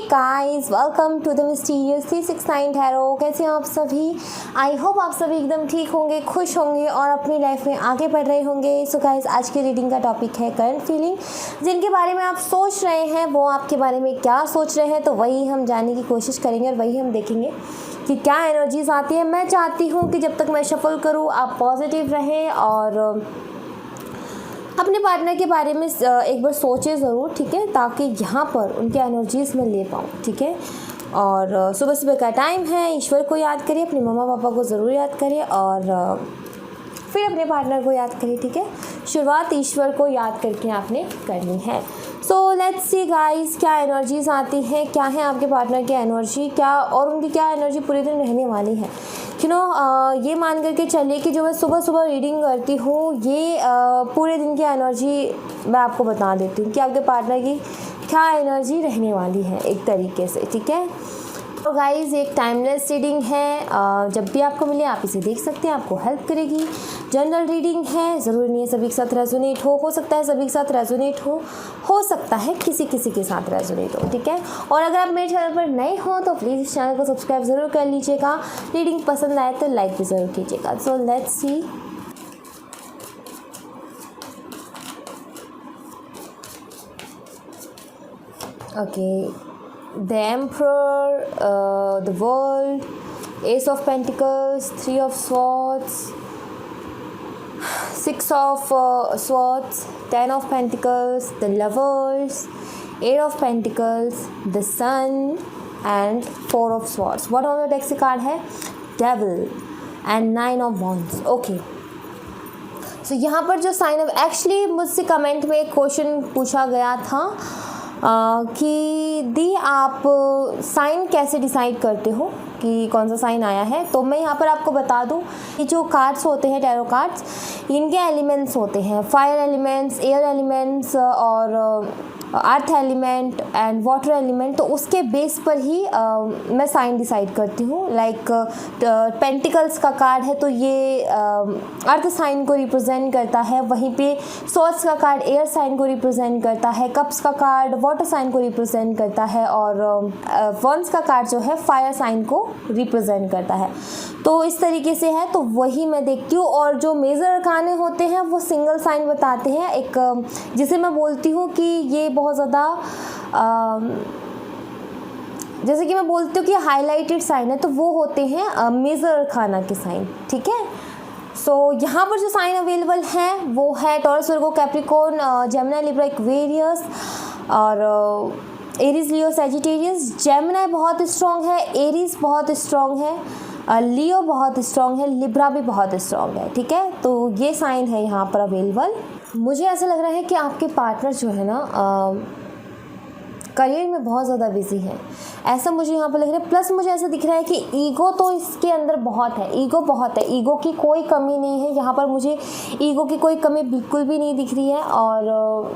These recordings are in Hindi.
Guys welcome to the mysterious 369 tarot. कैसे हैं आप सभी? आई होप आप सभी एकदम ठीक होंगे, खुश होंगे और अपनी लाइफ में आगे बढ़ रहे होंगे। सो गाइस, आज की रीडिंग का टॉपिक है करंट फीलिंग। जिनके बारे में आप सोच रहे हैं वो आपके बारे में क्या सोच रहे हैं, तो वही हम जानने की कोशिश करेंगे और वही हम देखेंगे कि क्या एनर्जीज आती है। मैं चाहती हूँ कि जब तक मैं शफल करूँ आप पॉजिटिव रहें और अपने पार्टनर के बारे में एक बार सोचें ज़रूर, ठीक है, ताकि यहाँ पर उनके एनर्जीज में ले पाऊँ, ठीक है। और सुबह सुबह का टाइम है, ईश्वर को याद करिए, अपने मम्मा पापा को ज़रूर याद करिए और फिर अपने पार्टनर को याद करिए, ठीक है। शुरुआत ईश्वर को याद करके आपने करनी है। सो लेट्स सी गाइस, क्या एनर्जीज आती हैं, क्या है आपके पार्टनर की एनर्जी, क्या और उनकी क्या एनर्जी पूरे दिन रहने वाली है। ये मान करके चलिए कि जो मैं सुबह सुबह रीडिंग करती हूँ ये पूरे दिन की एनर्जी मैं आपको बता देती हूँ कि आपके पार्टनर की क्या एनर्जी रहने वाली है एक तरीके से, ठीक है। तो गाइज़, एक टाइमलेस रीडिंग है, जब भी आपको मिले आप इसे देख सकते हैं, आपको हेल्प करेगी। जनरल रीडिंग है, ज़रूरी नहीं है सभी के साथ रेजोनेट हो सकता है सभी के साथ रेजोनेट हो सकता है किसी किसी के साथ रेजोनेट हो, ठीक है। और अगर आप मेरे चैनल पर नए हो तो प्लीज़ इस चैनल को सब्सक्राइब ज़रूर कर लीजिएगा। रीडिंग पसंद आए तो लाइक भी ज़रूर कीजिएगा। So let's see. Okay, the Emperor, the World, Ace of Pentacles, 3 of Swords, 6 of Swords, 10 of Pentacles, the Lovers, 8 of Pentacles, the Sun and 4 of Swords. What on the deck से कार्ड है? Devil and 9 of Wands. Okay. So यहाँ पर जो साइन ऑफ, एक्चुअली मुझसे कमेंट में एक क्वेश्चन पूछा गया था कि दी आप साइन कैसे डिसाइड करते हो कि कौन सा साइन आया है। तो मैं यहाँ पर आपको बता दूँ कि जो कार्ड्स होते हैं टैरो कार्ड्स, इनके एलिमेंट्स होते हैं फायर एलिमेंट्स, एयर एलिमेंट्स और earth element and water element. तो उसके बेस पर ही मैं साइन डिसाइड करती हूँ। लाइक पेंटिकल्स का कार्ड है तो ये अर्थ साइन को रिप्रेजेंट करता है, वहीं पे सोर्स का कार्ड एयर साइन को रिप्रेजेंट करता है, कप्स का कार्ड वाटर साइन को रिप्रेजेंट करता है और वंस का कार्ड जो है फायर साइन को रिप्रेजेंट करता है। तो इस तरीके से है, तो वही मैं देखती हूँ। और जो मेजर अरकाने होते हैं वो सिंगल साइन बताते हैं, एक जिसे मैं बोलती हूँ कि ये बहुत ज़्यादा जैसे कि मैं बोलती हूँ कि हाईलाइटेड साइन है, तो वो होते हैं मेजर अरकाना के साइन, ठीक है। सो यहाँ पर जो साइन अवेलेबल हैं वो है टॉरस, वर्गो, कैप्रिकॉर्न, जेमिनी, लिब्रा, एक्वेरियस और एरीज, लियो, सैजिटेरियस। जेमिनी बहुत स्ट्रॉन्ग है, एरीज बहुत स्ट्रॉन्ग है, लियो बहुत स्ट्रॉन्ग है, लिब्रा भी बहुत स्ट्रॉन्ग है, ठीक है। तो ये साइन है यहाँ पर अवेलेबल। मुझे ऐसा लग रहा है कि आपके पार्टनर जो है ना करियर में बहुत ज़्यादा बिजी है, ऐसा मुझे यहाँ पर लग रहा है। प्लस मुझे ऐसा दिख रहा है कि ईगो तो इसके अंदर बहुत है, ईगो बहुत है, ईगो की कोई कमी नहीं है यहाँ पर, मुझे ईगो की कोई कमी बिल्कुल भी नहीं दिख रही है। और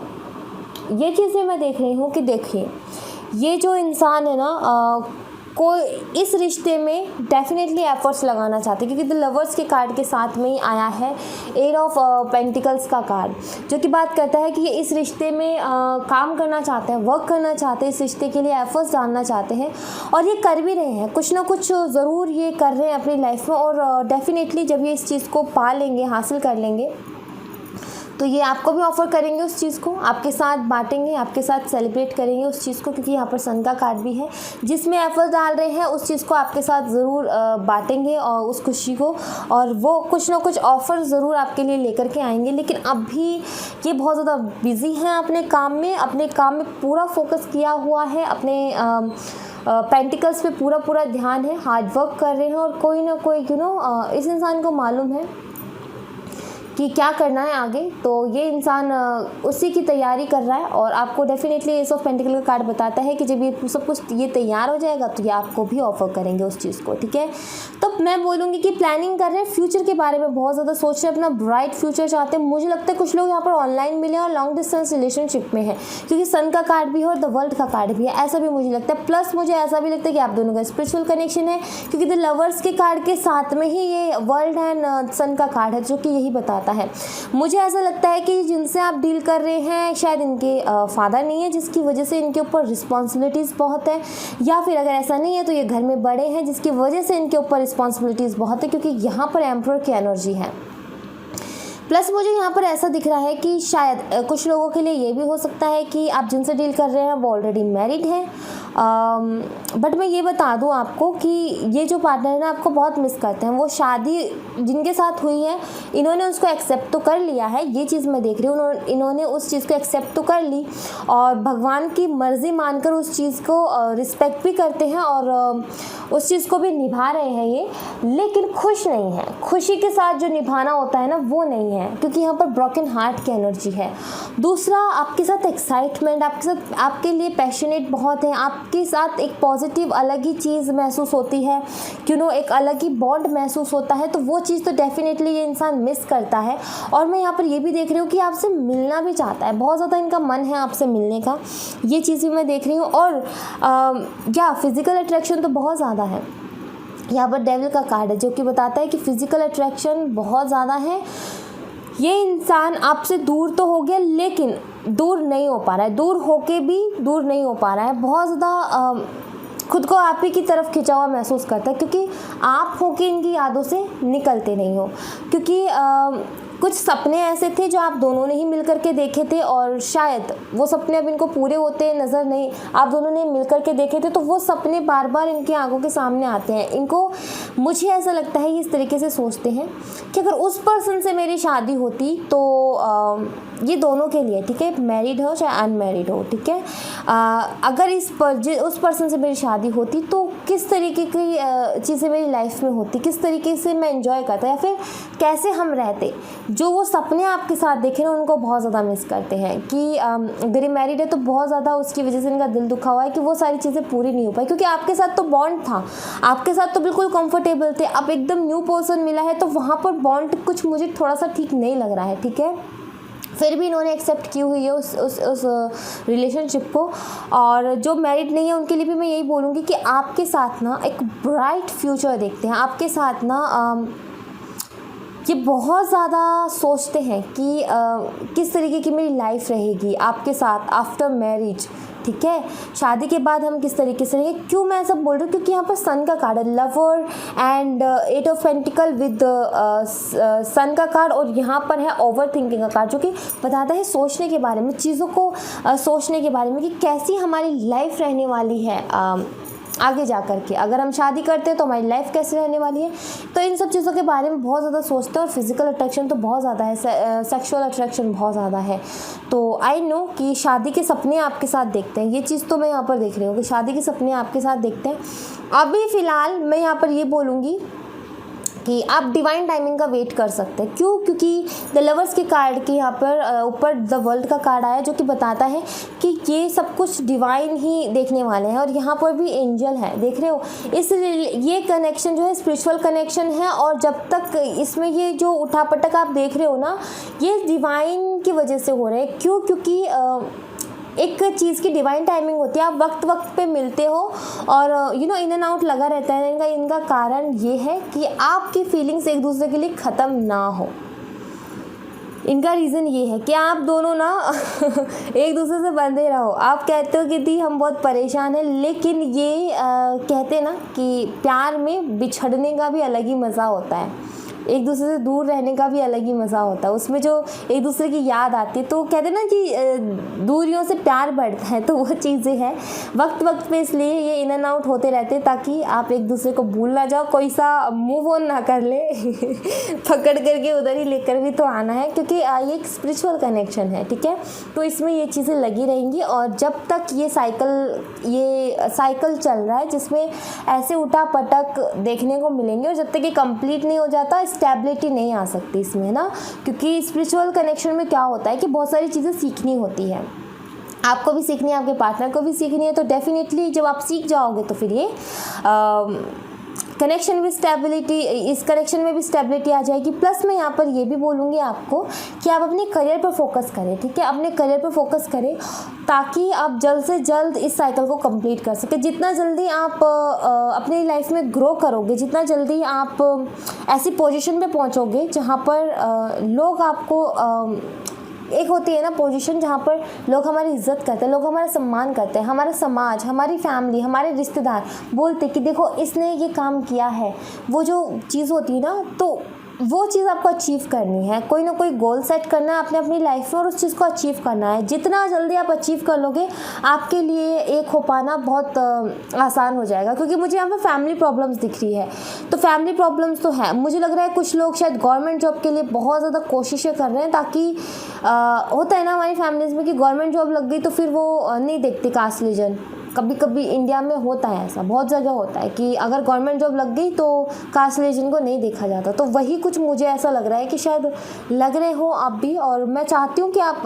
ये चीज़ें मैं देख रही हूँ कि देखिए, ये जो इंसान है ना कोई इस रिश्ते में डेफिनेटली एफर्ट्स लगाना चाहते हैं, क्योंकि द लवर्स के कार्ड के साथ में ही आया है एट ऑफ पेंटिकल्स का कार्ड, जो कि बात करता है कि ये इस रिश्ते में काम करना चाहते हैं, वर्क करना चाहते हैं, इस रिश्ते के लिए एफर्ट्स डालना चाहते हैं और ये कर भी रहे हैं। कुछ ना कुछ ज़रूर ये कर रहे हैं अपनी लाइफ में और डेफिनेटली जब ये इस चीज़ को पा लेंगे, हासिल कर लेंगे, तो ये आपको भी ऑफ़र करेंगे उस चीज़ को, आपके साथ बांटेंगे, आपके साथ सेलिब्रेट करेंगे उस चीज़ को, क्योंकि यहाँ पर सन का कार्ड भी है। जिसमें एफर्ट डाल रहे हैं उस चीज़ को आपके साथ ज़रूर बांटेंगे और उस खुशी को, और वो कुछ ना कुछ ऑफ़र ज़रूर आपके लिए लेकर के आएंगे। लेकिन अभी ये बहुत ज़्यादा बिज़ी हैं अपने काम में पूरा फोकस किया हुआ है, अपने पेंटिकल्स पे पूरा ध्यान है, हार्ड वर्क कर रहे हैं और कोई ना कोई इस इंसान को मालूम है कि क्या करना है आगे, तो ये इंसान उसी की तैयारी कर रहा है। और आपको डेफिनेटली एस ऑफ पेंटिकल का कार्ड बताता है कि जब ये सब कुछ ये तैयार हो जाएगा तो ये आपको भी ऑफर करेंगे उस चीज़ को, ठीक है। तो मैं बोलूँगी कि प्लानिंग कर रहे हैं, फ्यूचर के बारे में बहुत ज़्यादा सोच रहे हैं, अपना ब्राइट फ्यूचर चाहते हैं। मुझे लगता है कुछ लोग यहाँ पर ऑनलाइन मिले और लॉन्ग डिस्टेंस रिलेशनशिप में है, क्योंकि सन का कार्ड भी है और द वर्ल्ड का कार्ड भी है, ऐसा भी मुझे लगता है। प्लस मुझे ऐसा भी लगता है कि आप दोनों का स्पिरिचुअल कनेक्शन है, क्योंकि द लवर्स के कार्ड के साथ में ही ये वर्ल्ड एंड सन का कार्ड है, जो कि यही बताता है। मुझे ऐसा लगता है कि जिनसे आप डील कर रहे हैं शायद इनके फादर नहीं है, जिसकी वजह से इनके ऊपर रिस्पॉन्सिबिलिटीज़ बहुत है, या फिर अगर ऐसा नहीं है तो ये घर में बड़े हैं जिसकी वजह से इनके ऊपर रिस्पॉन्सिबिलिटीज़ बहुत है, क्योंकि यहाँ पर एम्परर की एनर्जी है। प्लस मुझे यहाँ पर ऐसा दिख रहा है कि शायद कुछ लोगों के लिए ये भी हो सकता है कि आप जिनसे डील कर रहे हैं वो ऑलरेडी मैरिड हैं। बट मैं ये बता दूँ आपको कि ये जो पार्टनर है ना, आपको बहुत मिस करते हैं। वो शादी जिनके साथ हुई है, इन्होंने उसको एक्सेप्ट तो कर लिया है, ये चीज़ मैं देख रही हूँ। इन्होंने उस चीज़ को एक्सेप्ट तो कर ली और भगवान की मर्ज़ी मानकर उस चीज़ को रिस्पेक्ट भी करते हैं और उस चीज़ को भी निभा रहे हैं ये, लेकिन खुश नहीं है। खुशी के साथ जो निभाना होता है ना, वो नहीं है, क्योंकि यहाँ पर ब्रोकन हार्ट की एनर्जी है। दूसरा, आपके साथ एक्साइटमेंट, आपके साथ आपके लिए पैशनेट बहुत है, आपके साथ एक पॉजिटिव अलग ही चीज़ महसूस होती है, एक अलग ही बॉन्ड महसूस होता है। तो वो चीज़ तो डेफिनेटली ये इंसान मिस करता है। और मैं यहाँ पर ये भी देख रही हूँ कि आपसे मिलना भी चाहता है, बहुत ज़्यादा इनका मन है आपसे मिलने का, ये चीज़ भी मैं देख रही हूँ। और क्या फिज़िकल अट्रैक्शन तो बहुत ज़्यादा है। यहाँ पर डेविल का कार्ड है जो कि बताता है कि फिज़िकल अट्रैक्शन बहुत ज़्यादा है। ये इंसान आपसे दूर तो हो गया, लेकिन दूर नहीं हो पा रहा है, दूर होके भी दूर नहीं हो पा रहा है। बहुत ज़्यादा खुद को आप ही की तरफ खिंचा हुआ महसूस करता है, क्योंकि आप होके इनकी यादों से निकलते नहीं हो। क्योंकि कुछ सपने ऐसे थे जो आप दोनों ने ही मिल करके देखे थे, और शायद वो सपने अब इनको पूरे होते नज़र नहीं, आप दोनों ने मिल करके देखे थे, तो वो सपने बार बार इनकी आंखों के सामने आते हैं। इनको, मुझे ऐसा लगता है, ये इस तरीके से सोचते हैं कि अगर उस पर्सन से मेरी शादी होती तो ये दोनों के लिए, ठीक है, मैरिड हो चाहे अनमैरिड हो, ठीक है, अगर उस पर्सन से मेरी शादी होती तो किस तरीके की चीज़ें मेरी लाइफ में होती, किस तरीके से मैं एंजॉय करता, या फिर कैसे हम रहते। जो वो सपने आपके साथ देखे ना, उनको बहुत ज़्यादा मिस करते हैं कि अगर ये मैरिड है तो बहुत ज़्यादा उसकी वजह से इनका दिल दुखा हुआ है कि वो सारी चीज़ें पूरी नहीं हो पाई, क्योंकि आपके साथ तो बॉन्ड था, आपके साथ तो बिल्कुल कंफर्टेबल थे। अब एकदम न्यू पर्सन मिला है तो वहाँ पर बॉन्ड कुछ मुझे थोड़ा सा ठीक नहीं लग रहा है, ठीक है। फिर भी इन्होंने एक्सेप्ट की हुई है उस रिलेशनशिप को। और जो मैरिड नहीं है उनके लिए भी मैं यही बोलूँगी कि आपके साथ ना एक ब्राइट फ्यूचर देखते हैं, आपके साथ ना ये बहुत ज़्यादा सोचते हैं कि किस तरीके की मेरी लाइफ रहेगी आपके साथ आफ्टर मैरिज, ठीक है, शादी के बाद हम किस तरीके से रहेंगे। क्यों मैं ऐसा बोल रही हूँ, क्योंकि यहाँ पर सन का कार्ड है, lover and 8 of pentacle with sun का कार्ड, और यहाँ पर है ओवर थिंकिंग का कार्ड, जो कि बताता है सोचने के बारे में, चीज़ों को सोचने के बारे में कि कैसी हमारी लाइफ रहने वाली है आगे जा कर के। अगर हम शादी करते हैं तो हमारी लाइफ कैसे रहने वाली है, तो इन सब चीज़ों के बारे में बहुत ज़्यादा सोचते हैं। और फिज़िकल अट्रैक्शन तो बहुत ज़्यादा है, सेक्सुअल अट्रैक्शन बहुत ज़्यादा है। तो आई नो कि शादी के सपने आपके साथ देखते हैं, ये चीज़ तो मैं यहाँ पर देख रही हूँ कि शादी के सपने आपके साथ देखते हैं। अभी फ़िलहाल मैं यहाँ पर ये बोलूँगी कि आप डिवाइन टाइमिंग का वेट कर सकते हैं। क्यों? क्योंकि द लवर्स के कार्ड के यहाँ पर ऊपर द वर्ल्ड का कार्ड आया, जो कि बताता है कि ये सब कुछ डिवाइन ही देखने वाले हैं। और यहाँ पर भी एंजल है, देख रहे हो, ये कनेक्शन जो है स्पिरिचुअल कनेक्शन है। और जब तक इसमें ये जो उठापटक आप देख रहे हो ना, ये डिवाइन की वजह से हो रहे हैं। क्यों? क्योंकि एक चीज़ की डिवाइन टाइमिंग होती है, आप वक्त वक्त पे मिलते हो और इन एंड आउट लगा रहता है। इनका कारण ये है कि आपकी फीलिंग्स एक दूसरे के लिए ख़त्म ना हो। इनका रीज़न ये है कि आप दोनों ना एक दूसरे से बंधे रहो। आप कहते हो कि दी हम बहुत परेशान हैं, लेकिन ये कहते हैं ना कि प्यार में बिछड़ने का भी अलग ही मज़ा होता है, एक दूसरे से दूर रहने का भी अलग ही मज़ा होता है। उसमें जो एक दूसरे की याद आती है, तो कहते हैं ना कि दूरियों से प्यार बढ़ता है, तो वो चीज़ें हैं वक्त वक्त पे। इसलिए ये इन एंड आउट होते रहते हैं ताकि आप एक दूसरे को भूल ना जाओ, कोई सा मूव ऑन ना कर ले पकड़ करके उधर ही लेकर भी तो आना है, क्योंकि ये एक स्पिरिचुअल कनेक्शन है, ठीक है। तो इसमें ये चीज़ें लगी रहेंगी। और जब तक ये साइकिल चल रहा है जिसमें ऐसे उठा पटक देखने को मिलेंगे, और जब तक ये कंप्लीट नहीं हो जाता, स्टेबिलिटी नहीं आ सकती इसमें, है ना, क्योंकि स्पिरिचुअल कनेक्शन में क्या होता है कि बहुत सारी चीज़ें सीखनी होती है, आपको भी सीखनी है, आपके पार्टनर को भी सीखनी है। तो डेफिनेटली जब आप सीख जाओगे तो फिर ये कनेक्शन में स्टेबिलिटी, इस कनेक्शन में भी स्टेबिलिटी आ जाएगी। प्लस मैं यहाँ पर ये भी बोलूँगी आपको कि आप अपने करियर पर फोकस करें, ठीक है, अपने करियर पर फोकस करें ताकि आप जल्द से जल्द इस साइकिल को कंप्लीट कर सकें। जितना जल्दी आप अपनी लाइफ में ग्रो करोगे, जितना जल्दी आप ऐसी पोजीशन पे पहुँचोगे जहाँ पर लोग आपको एक होती है ना पोजीशन जहाँ पर लोग हमारी इज्जत करते हैं, लोग हमारा सम्मान करते हैं, हमारा समाज, हमारी फैमिली, हमारे रिश्तेदार बोलते कि देखो इसने ये काम किया है, वो जो चीज़ होती है ना, तो वो चीज़ आपको अचीव करनी है, कोई ना कोई गोल सेट करना है अपने अपनी लाइफ में और उस चीज़ को अचीव करना है। जितना जल्दी आप अचीव कर लोगे आपके लिए एक हो पाना बहुत आसान हो जाएगा। क्योंकि मुझे यहाँ पर फैमिली प्रॉब्लम्स दिख रही है, तो फैमिली प्रॉब्लम्स तो हैं। मुझे लग रहा है कुछ लोग शायद गवर्नमेंट जॉब के लिए बहुत ज़्यादा कोशिशें कर रहे हैं, ताकि होता है ना हमारी फैमिलीज़ में कि गवर्नमेंट जॉब लग गई तो फिर वो नहीं देखती कास्ट रिलीजन। कभी कभी इंडिया में होता है ऐसा, बहुत जगह होता है कि अगर गवर्नमेंट जॉब लग गई तो कास्ट रिलीजन को नहीं देखा जाता। तो वही कुछ मुझे ऐसा लग रहा है कि शायद लग रहे हो आप भी, और मैं चाहती हूँ कि आप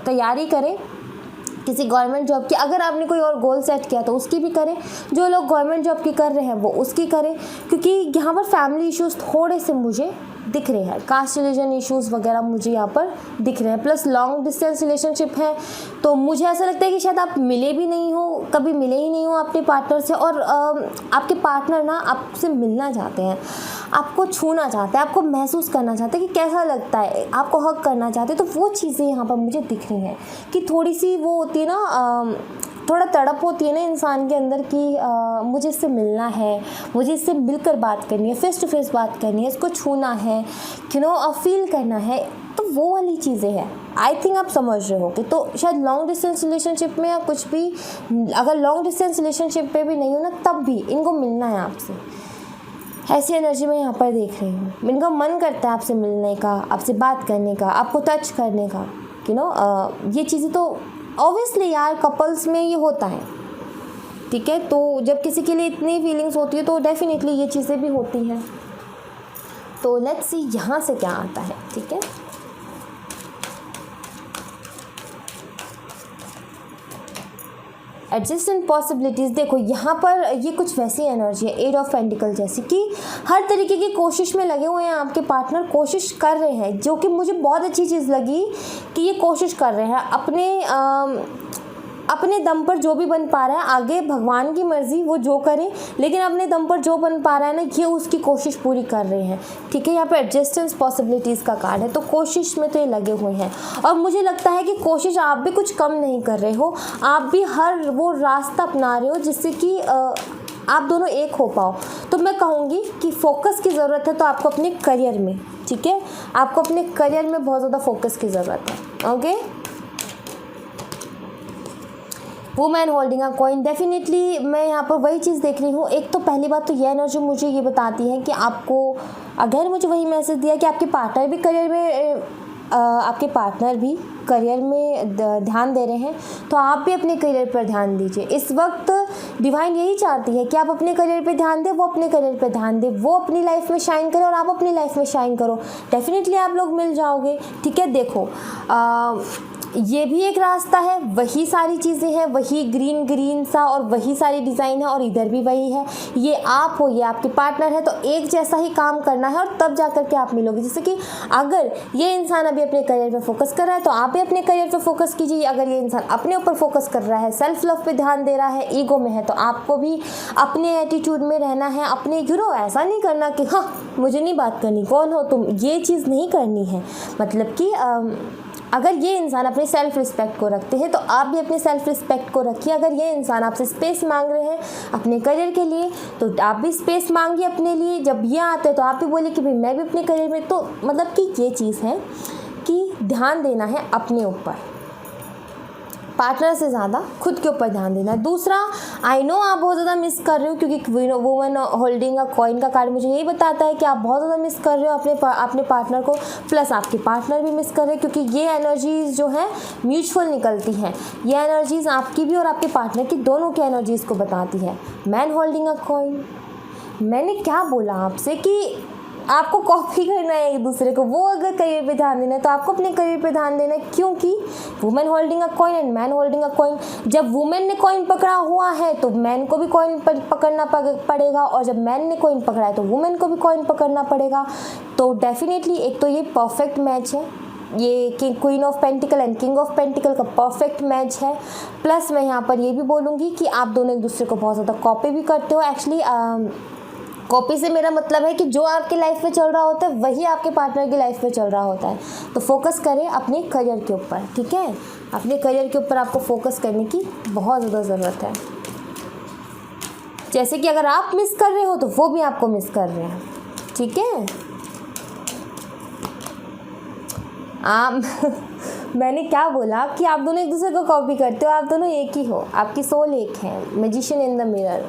तैयारी करें किसी गवर्नमेंट जॉब की। अगर आपने कोई और गोल सेट किया तो उसकी भी करें, जो लोग गवर्नमेंट जॉब की कर रहे हैं वो उसकी करें, क्योंकि यहाँ पर फैमिली इश्यूज़ थोड़े से मुझे दिख रहे हैं, कास्ट रिलीजन इश्यूज़ वगैरह मुझे यहाँ पर दिख रहे हैं। प्लस लॉन्ग डिस्टेंस रिलेशनशिप है, तो मुझे ऐसा लगता है कि शायद आप मिले भी नहीं हो, कभी मिले ही नहीं हो अपने पार्टनर से, और आपके पार्टनर ना आपसे मिलना चाहते हैं, आपको छूना चाहते हैं, आपको महसूस करना चाहते हैं कि कैसा लगता है, आपको हक करना चाहते हैं। तो वो चीज़ें यहाँ पर मुझे दिख रही हैं कि थोड़ी सी वो होती है ना, थोड़ा तड़प होती है ना इंसान के अंदर कि मुझे इससे मिलना है, मुझे इससे मिलकर बात करनी है, फेस टू फेस बात करनी है, इसको छूना है, फील करना है। तो वो वाली चीज़ें हैं, आई थिंक आप समझ रहे हो कि तो शायद लॉन्ग डिस्टेंस रिलेशनशिप में या कुछ भी, अगर लॉन्ग डिस्टेंस रिलेशनशिप पे भी नहीं हो ना तब भी इनको मिलना है आपसे। ऐसी एनर्जी मैं यहाँ पर देख रही हूँ, इनका मन करता है आपसे मिलने का, आपसे बात करने का, आपको टच करने का, ये चीज़ें तो ऑब्वियसली यार कपल्स में ये होता है, ठीक है। तो जब किसी के लिए इतनी फीलिंग्स होती है तो डेफिनेटली ये चीज़ें भी होती हैं। तो लेट्स सी यहाँ से क्या आता है, ठीक है। एडजस्टेंट पॉसिबिलिटीज़, देखो यहाँ पर ये कुछ वैसी एनर्जी है, एट ऑफ पेंटिकल जैसी, कि हर तरीके की कोशिश में लगे हुए हैं आपके पार्टनर, कोशिश कर रहे हैं, जो कि मुझे बहुत अच्छी चीज़ लगी कि ये कोशिश कर रहे हैं अपने दम पर जो भी बन पा रहा है, आगे भगवान की मर्ज़ी वो जो करे, लेकिन अपने दम पर जो बन पा रहा है ना ये उसकी कोशिश पूरी कर रहे हैं, ठीक है। यहाँ पे एडजस्टेंस पॉसिबिलिटीज़ का कार्ड है, तो कोशिश में तो ये लगे हुए हैं। और मुझे लगता है कि कोशिश आप भी कुछ कम नहीं कर रहे हो, आप भी हर वो रास्ता अपना रहे हो जिससे कि आप दोनों एक हो पाओ। तो मैं कहूँगी कि फोकस की ज़रूरत है तो आपको अपने करियर में, ठीक है, आपको अपने करियर में बहुत ज़्यादा फोकस की ज़रूरत है। Okay, women holding a coin, definitely मैं यहाँ पर वही चीज़ देख रही हूँ। एक तो पहली बात तो ये एनर्जी मुझे ये बताती है कि आपको, अगर मुझे वही मैसेज दिया कि आपके पार्टनर भी करियर में ध्यान दे रहे हैं, तो आप भी अपने करियर पर ध्यान दीजिए। इस वक्त डिवाइन यही चाहती है कि आप अपने करियर पे ध्यान दें, वो अपने करियर पे ध्यान दे, वो अपनी लाइफ में शाइन करे और आप अपनी लाइफ में शाइन करो। डेफिनेटली आप लोग मिल जाओगे, ठीक है। देखो ये भी एक रास्ता है, वही सारी चीज़ें हैं, वही ग्रीन सा और वही सारी डिज़ाइन है, और इधर भी वही है। ये आप हो, ये आपके पार्टनर है, तो एक जैसा ही काम करना है और तब जाकर के आप मिलोगे। जैसे कि अगर ये इंसान अभी अपने करियर पे फोकस कर रहा है तो आप भी अपने करियर पे फोकस कीजिए। अगर ये इंसान अपने ऊपर फोकस कर रहा है, सेल्फ लव पे ध्यान दे रहा है, ईगो में है, तो आपको भी अपने एटीट्यूड में रहना है। अपने ऐसा नहीं करना कि हाँ मुझे नहीं बात करनी, कौन हो तुम, ये चीज़ नहीं करनी है। मतलब कि अगर ये इंसान अपने सेल्फ रिस्पेक्ट को रखते हैं तो आप भी अपने सेल्फ रिस्पेक्ट को रखिए। अगर ये इंसान आपसे स्पेस मांग रहे हैं अपने करियर के लिए तो आप भी स्पेस मांगिए अपने लिए। जब ये आते हैं तो आप भी बोलिए कि भाई मैं भी अपने करियर में, तो मतलब कि ये चीज़ है कि ध्यान देना है अपने ऊपर, पार्टनर से ज़्यादा खुद के ऊपर ध्यान देना है। दूसरा, आई नो आप बहुत ज़्यादा मिस कर रहे हो, क्योंकि वुमन होल्डिंग अ कॉइन का कार्ड मुझे यही बताता है कि आप बहुत ज़्यादा मिस कर रहे हो अपने पार्टनर को, प्लस आपके पार्टनर भी मिस कर रहे हैं, क्योंकि ये एनर्जीज़ जो है म्यूचुअल निकलती हैं। ये एनर्जीज़ आपकी भी और आपके पार्टनर की दोनों की एनर्जीज़ को बताती है। मैन होल्डिंग अ कॉइन, मैंने क्या बोला आपसे कि आपको कॉपी करना है एक दूसरे को। वो अगर करियर पे ध्यान देना है तो आपको अपने करियर पे ध्यान देना है, क्योंकि women holding a coin and man holding a coin. जब वुमेन ने कॉइन पकड़ा हुआ है तो मैन को भी कॉइन पकड़ना पड़ेगा, और जब मैन ने कॉइन पकड़ा है तो वुमेन को भी कॉइन पकड़ना पड़ेगा। तो डेफिनेटली एक तो ये परफेक्ट मैच है, ये queen of pentacle and king of pentacle का परफेक्ट मैच है। प्लस मैं यहाँ पर ये भी बोलूँगी कि आप दोनों एक दूसरे को बहुत ज़्यादा कॉपी भी करते हो। एक्चुअली कॉपी से मेरा मतलब है कि जो आपकी लाइफ में चल रहा होता है वही आपके पार्टनर की लाइफ में चल रहा होता है। तो फोकस करें अपने करियर के ऊपर, ठीक है। अपने करियर के ऊपर आपको फोकस करने की बहुत ज़्यादा ज़रूरत है। जैसे कि अगर आप मिस कर रहे हो तो वो भी आपको मिस कर रहे हैं, ठीक है। मैंने क्या बोला कि आप दोनों एक दूसरे को कॉपी करते हो, आप दोनों एक ही हो, आपकी सोल एक है। मैजिशियन इन द मिरर,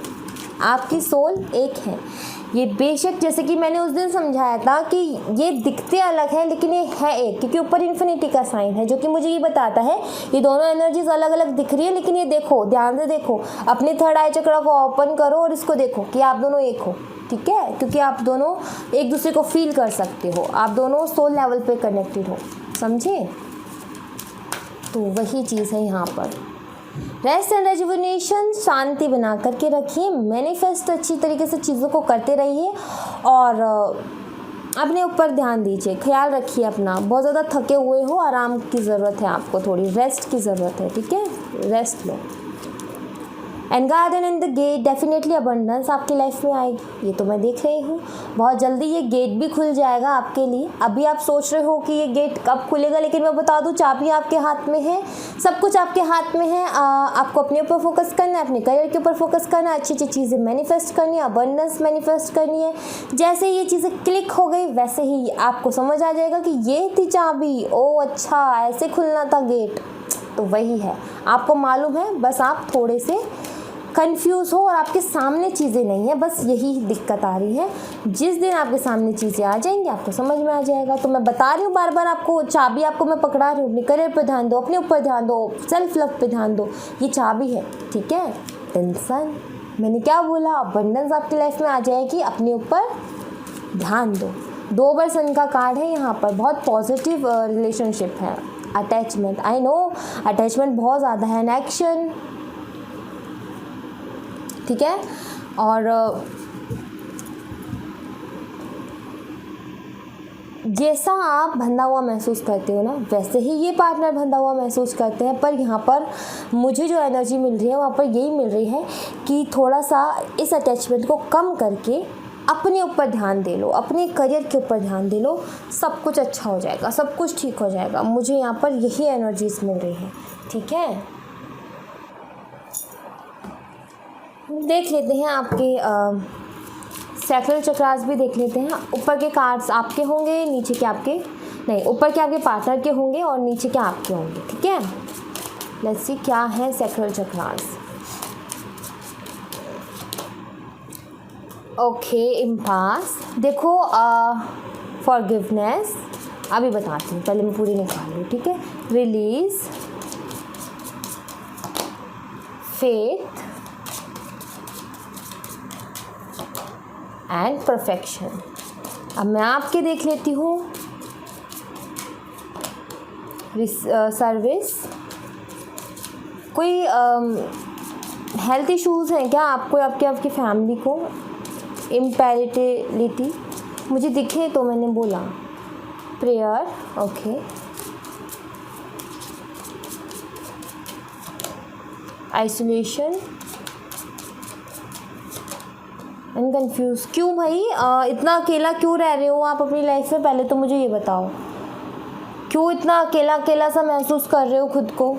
आपकी सोल एक है। ये बेशक जैसे कि मैंने उस दिन समझाया था कि ये दिखते अलग है लेकिन ये है एक, क्योंकि ऊपर इन्फिनिटी का साइन है जो कि मुझे ये बताता है ये दोनों एनर्जीज अलग अलग दिख रही है, लेकिन ये देखो, ध्यान से देखो, अपने थर्ड आई चक्र को ओपन करो और इसको देखो कि आप दोनों एक हो, ठीक है। क्योंकि आप दोनों एक दूसरे को फील कर सकते हो, आप दोनों सोल लेवल पे कनेक्टेड हो, समझे। तो वही चीज़ है यहाँ पर। रेस्ट एंड रेजुविनेशन, शांति बना करके रखिए, मैनिफेस्ट अच्छी तरीके से चीज़ों को करते रहिए और अपने ऊपर ध्यान दीजिए, ख्याल रखिए अपना। बहुत ज़्यादा थके हुए हो, आराम की ज़रूरत है आपको, थोड़ी रेस्ट की ज़रूरत है, ठीक है, रेस्ट लो। And garden in the gate, definitely abundance आपकी लाइफ में आएगी, ये तो मैं देख रही हूँ। बहुत जल्दी ये गेट भी खुल जाएगा आपके लिए। अभी आप सोच रहे हो कि ये गेट कब खुलेगा, लेकिन मैं बता दूँ चाबी आपके हाथ में है, सब कुछ आपके हाथ में है। आपको अपने ऊपर फोकस करना है, अपने करियर के ऊपर फोकस करना है, अच्छी अच्छी चीज़ें मैनिफेस्ट करनी है, अबंडेंस मैनिफेस्ट करनी है। जैसे ये चीज़ें क्लिक हो गई वैसे ही आपको समझ आ जाएगा कि ये थी चाबी, ओ अच्छा ऐसे खुलना था गेट। तो वही है, आपको मालूम है, बस आप थोड़े से कंफ्यूज हो और आपके सामने चीज़ें नहीं है, बस यही दिक्कत आ रही है। जिस दिन आपके सामने चीज़ें आ जाएंगी आपको समझ में आ जाएगा। तो मैं बता रही हूँ बार बार आपको, चाबी आपको मैं पकड़ा रही हूँ, अपने करियर पे ध्यान दो, अपने ऊपर ध्यान दो, सेल्फ लव पे ध्यान दो, ये चाबी है, ठीक है। टेंशन, मैंने क्या बोला, अबंडेंस आपकी लाइफ में आ जाएगी, अपने ऊपर ध्यान दो। 2 बार सन का कार्ड है यहाँ पर, बहुत पॉजिटिव रिलेशनशिप है। अटैचमेंट, आई नो अटैचमेंट बहुत ज़्यादा है, एन एक्शन, ठीक है। और जैसा आप बंधा हुआ महसूस करते हो ना, वैसे ही ये पार्टनर बंधा हुआ महसूस करते हैं। पर यहाँ पर मुझे जो एनर्जी मिल रही है वहाँ पर यही मिल रही है कि थोड़ा सा इस अटैचमेंट को कम करके अपने ऊपर ध्यान दे लो, अपने करियर के ऊपर ध्यान दे लो, सब कुछ अच्छा हो जाएगा, सब कुछ ठीक हो जाएगा। मुझे यहाँ पर यही एनर्जीज मिल रही है, ठीक है। देख लेते हैं आपके सैक्रल चक्रास भी देख लेते हैं। ऊपर के कार्ड्स आपके होंगे, नीचे के आपके नहीं, ऊपर के आपके पार्टनर के होंगे और नीचे के आपके होंगे, ठीक है। लेट्स सी क्या है सैक्रल चक्रास। ओके, इम्पास, देखो फॉरगिवनेस, अभी बताती हूँ, पहले मैं पूरी निकाल लूँ, ठीक है। Release, faith and perfection. अब मैं आपके देख लेती हूँ। सर्विस, कोई हेल्थ इश्यूज़ हैं क्या आपको, आपकी फैमिली को, इम्पैरिटिलिटी मुझे दिखे तो मैंने बोला। Prayer, okay. Isolation and confuse. क्यों भाई इतना अकेला क्यों रह रहे हो आप अपनी लाइफ में, पहले तो मुझे ये बताओ, क्यों इतना अकेला अकेला सा महसूस कर रहे हो खुद को।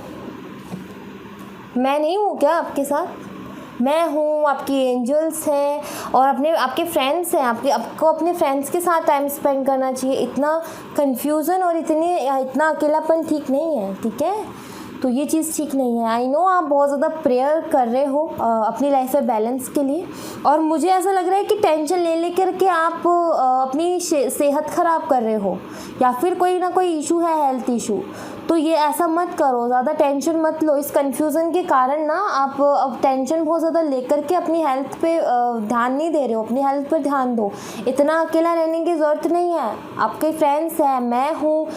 मैं नहीं हूँ क्या आपके साथ, मैं हूँ, आपकी एंजल्स हैं और आपके फ्रेंड्स हैं। आपको अपने फ्रेंड्स के साथ टाइम स्पेंड करना चाहिए। इतना कन्फ्यूज़न और इतना अकेलापन ठीक नहीं है, ठीक है। तो ये चीज़ ठीक नहीं है। आई नो आप बहुत ज़्यादा प्रेयर कर रहे हो अपनी लाइफ में बैलेंस के लिए, और मुझे ऐसा लग रहा है कि टेंशन ले करके आप अपनी सेहत ख़राब कर रहे हो, या फिर कोई ना कोई इशू है, हेल्थ इशू। तो ये ऐसा मत करो, ज़्यादा टेंशन मत लो। इस कन्फ्यूज़न के कारण ना आप अब टेंशन बहुत ज़्यादा लेकर के अपनी हेल्थ पे ध्यान नहीं दे रहे हो। अपनी हेल्थ पर ध्यान दो। इतना अकेला रहने की ज़रूरत नहीं है। आपके फ्रेंड्स हैं, मैं हूँ।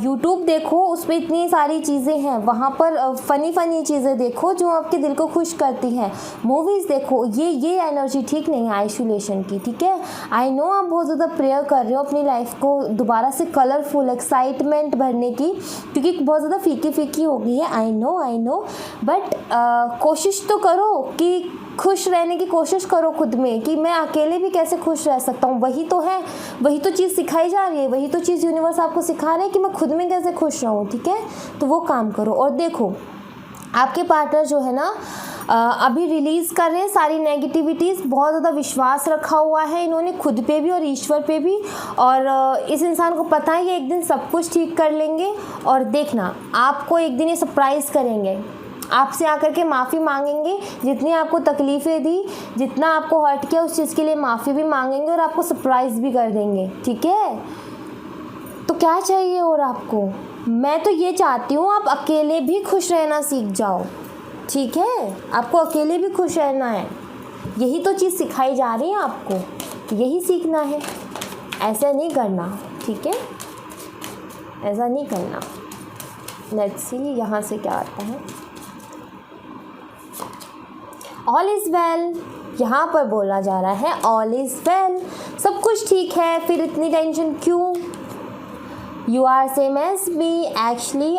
यूट्यूब देखो, उस पर इतनी सारी चीज़ें हैं। वहाँ पर फ़नी चीज़ें देखो जो आपके दिल को खुश करती हैं। मूवीज़ देखो। ये एनर्जी ठीक नहीं है आइसोलेशन की, ठीक है। आई नो आप बहुत ज़्यादा प्रेयर कर रहे हो अपनी लाइफ को दोबारा से कलरफुल एक्साइटमेंट भरने की, क्योंकि बहुत ज़्यादा फीकी हो गई है। आई नो बट कोशिश तो करो कि खुश रहने की कोशिश करो खुद में, कि मैं अकेले भी कैसे खुश रह सकता हूँ। वही तो है, वही तो चीज़ सिखाई जा रही है, वही तो चीज़ यूनिवर्स आपको सिखा रहा है कि मैं खुद में कैसे खुश रहूँ, ठीक है। तो वो काम करो। और देखो, आपके पार्टनर जो है ना अभी रिलीज़ कर रहे हैं सारी नेगेटिविटीज़। बहुत ज़्यादा विश्वास रखा हुआ है इन्होंने खुद पे भी और ईश्वर पे भी। और इस इंसान को पता है कि एक दिन सब कुछ ठीक कर लेंगे। और देखना, आपको एक दिन ये सरप्राइज़ करेंगे। आपसे आकर के माफ़ी मांगेंगे, जितनी आपको तकलीफ़ें दी, जितना आपको हर्ट किया, उस चीज़ के लिए माफ़ी भी मांगेंगे और आपको सरप्राइज़ भी कर देंगे, ठीक है। तो क्या चाहिए और आपको? मैं तो ये चाहती हूँ आप अकेले भी खुश रहना सीख जाओ, ठीक है। आपको अकेले भी खुश रहना है। यही तो चीज़ सिखाई जा रही है आपको, यही सीखना है। ऐसा नहीं करना, ठीक है, ऐसा नहीं करना। लेट्स सी यहाँ से क्या आता है। ऑल इज़ वेल, यहाँ पर बोला जा रहा है ऑल इज़ वेल, सब कुछ ठीक है, फिर इतनी टेंशन क्यों। You are same age me. Actually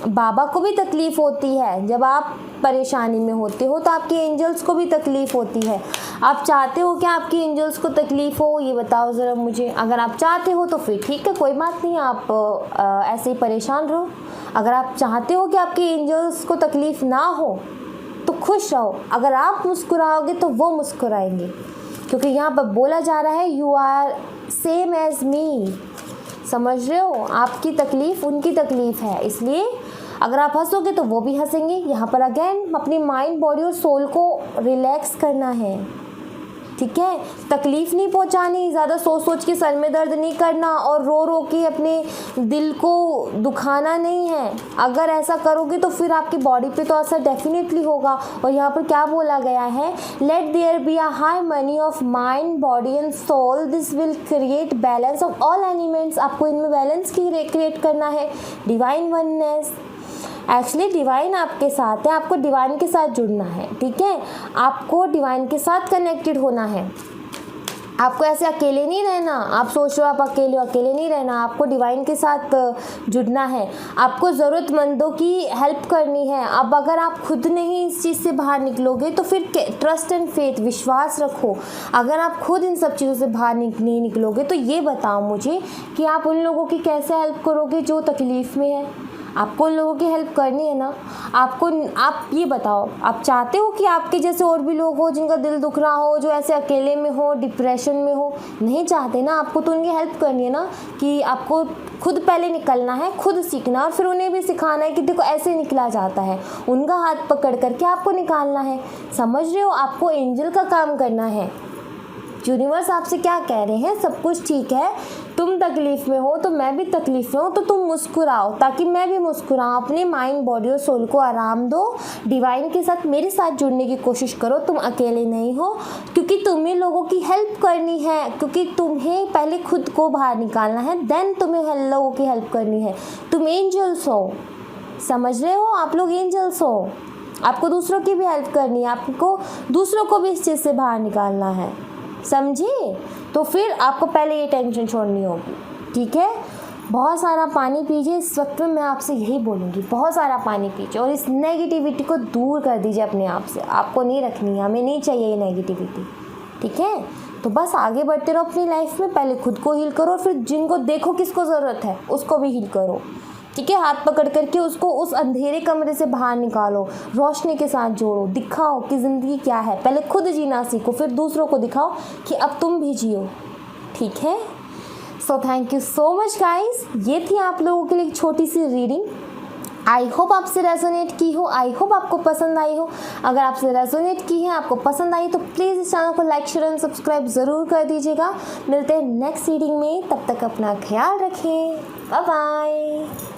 बाबा को भी तकलीफ़ होती है जब आप परेशानी में होते हो, तो आपके एंजल्स को भी तकलीफ़ होती है। आप चाहते हो कि आपके एंजल्स को तकलीफ़ हो? ये बताओ ज़रा मुझे। अगर आप चाहते हो तो फिर ठीक है, कोई बात नहीं, आप ऐसे ही परेशान रहो। अगर आप चाहते हो कि आपके एंजल्स को तकलीफ़ ना हो तो खुश रहो। अगर आप मुस्कुराओगे तो वो मुस्कुराएंगे, क्योंकि यहाँ पर बोला जा रहा है यू आर सेम एज मी। समझ रहे हो, आपकी तकलीफ़ उनकी तकलीफ़ है, इसलिए अगर आप हंसोगे तो वो भी हंसेंगे। यहाँ पर अगेन अपनी माइंड, बॉडी और सोल को रिलैक्स करना है, ठीक है। तकलीफ़ नहीं पहुँचानी, ज़्यादा सोच के सर में दर्द नहीं करना और रो के अपने दिल को दुखाना नहीं है। अगर ऐसा करोगे तो फिर आपकी बॉडी पे तो असर डेफिनेटली होगा। और यहाँ पर क्या बोला गया है, let there be a harmony of mind, body and soul, this will create balance of all elements. आपको इनमें बैलेंस क्रिएट करना है, डिवाइन वननेस। एक्चुअली डिवाइन आपके साथ है, आपको डिवाइन के साथ जुड़ना है, ठीक है। आपको डिवाइन के साथ कनेक्टेड होना है। आपको ऐसे अकेले नहीं रहना। आप सोच रहे हो आप अकेले नहीं रहना। आपको डिवाइन के साथ जुड़ना है। आपको ज़रूरतमंदों की हेल्प करनी है। अब अगर आप खुद नहीं इस चीज़ से बाहर निकलोगे तो फिर ट्रस्ट एंड फेथ, विश्वास रखो। अगर आप खुद इन सब चीज़ों से बाहर नहीं निकलोगे तो ये बताओ मुझे कि आप उन लोगों की कैसे हेल्प करोगे जो तकलीफ़ में है। आपको उन लोगों की हेल्प करनी है ना। आप ये बताओ, आप चाहते हो कि आपके जैसे और भी लोग हो जिनका दिल दुख रहा हो, जो ऐसे अकेले में हो, डिप्रेशन में हो? नहीं चाहते ना। आपको तो उनकी हेल्प करनी है ना, कि आपको खुद पहले निकलना है, खुद सीखना और फिर उन्हें भी सिखाना है कि देखो ऐसे निकला जाता है। उनका हाथ पकड़ करके आपको निकालना है। समझ रहे हो, आपको एंजल का काम करना है। यूनिवर्स आपसे क्या कह रहे हैं, सब कुछ ठीक है, तुम तकलीफ़ में हो तो मैं भी तकलीफ़ में हूँ, तो तुम मुस्कुराओ ताकि मैं भी मुस्कुराऊँ। अपने माइंड, बॉडी और सोल को आराम दो। डिवाइन के साथ, मेरे साथ जुड़ने की कोशिश करो। तुम अकेले नहीं हो, क्योंकि तुम्हें लोगों की हेल्प करनी है, क्योंकि तुम्हें पहले खुद को बाहर निकालना है, देन तुम्हें लोगों की हेल्प करनी है। तुम एंजल्स हो, समझ रहे हो, आप लोग एंजल्स हो। आपको दूसरों की भी हेल्प करनी है, आपको दूसरों को भी इस चीज़ से बाहर निकालना है, समझे। तो फिर आपको पहले ये टेंशन छोड़नी होगी, ठीक है। बहुत सारा पानी पीजिए। इस वक्त में मैं आपसे यही बोलूँगी, बहुत सारा पानी पीजिए और इस नेगेटिविटी को दूर कर दीजिए अपने आप से। आपको नहीं रखनी है, हमें नहीं चाहिए ये नेगेटिविटी, ठीक है। तो बस आगे बढ़ते रहो अपनी लाइफ में। पहले खुद को हील करो, फिर जिनको देखो किसको ज़रूरत है उसको भी हील करो, ठीक है। हाथ पकड़ करके उसको उस अंधेरे कमरे से बाहर निकालो, रोशनी के साथ जोड़ो, दिखाओ कि ज़िंदगी क्या है। पहले खुद जीना सीखो, फिर दूसरों को दिखाओ कि अब तुम भी जियो, ठीक है। So thank you so much guys. ये थी आप लोगों के लिए एक छोटी सी रीडिंग। आई होप आपसे रेजोनेट की हो, आई होप आपको पसंद आई हो। अगर आपसे रेजोनेट की है, आपको पसंद आई, तो प्लीज़ इस चैनल को लाइक, शेयर एंड सब्सक्राइब ज़रूर कर दीजिएगा। मिलते हैं नेक्स्ट रीडिंग में, तब तक अपना ख्याल रखें। Bye bye.